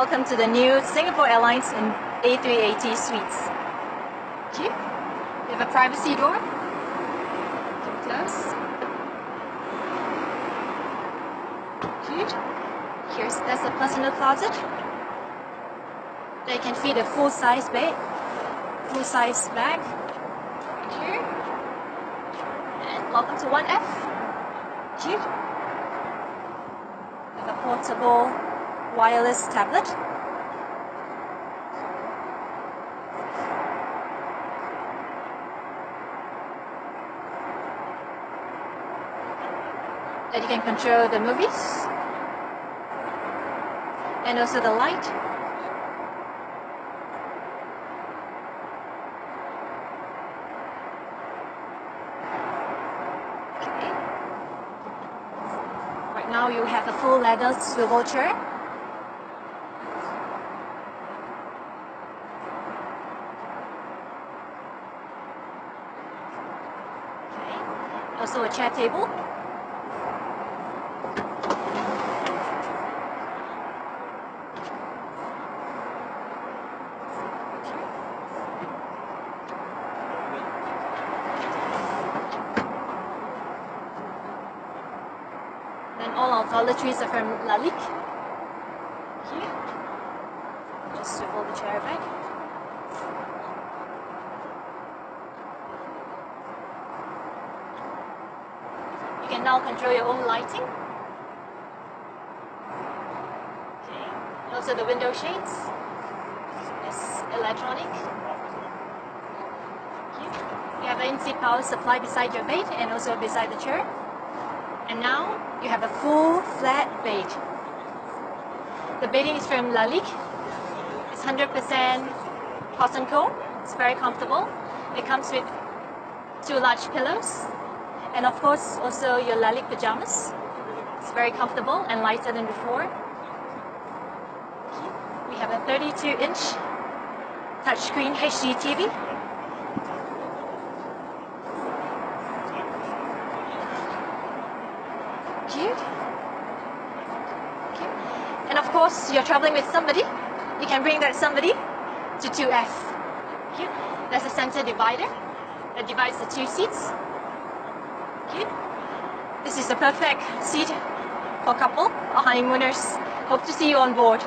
welcome to the new Singapore Airlines in A380 suites. Okay, we have a privacy door. Keep close. Okay, there's a personal closet. There you can fit a full-size bed, full-size bag. Here, and welcome to 1F. Here, we have a portable wireless tablet. That you can control the movies and also the light. Okay. Right now you have a full leather swivel chair. Also a chair table. Then all our toiletries are from Lalique. Here. Just swivel the chair back. You can now control your own lighting. Okay. And also the window shades. It's electronic. Okay. You have an in-seat power supply beside your bed and also beside the chair. And now you have a full flat bed. The bedding is from Lalique. It's 100% cotton coat. It's very comfortable. It comes with 2 large pillows. And of course, also your Lalique pajamas. It's very comfortable and lighter than before. We have a 32-inch touchscreen HD TV. Cute. Okay. And of course, you're traveling with somebody. You can bring that somebody to 2F. Okay. There's a center divider that divides the 2 seats. Okay. This is the perfect seat for couple or honeymooners. Hope to see you on board.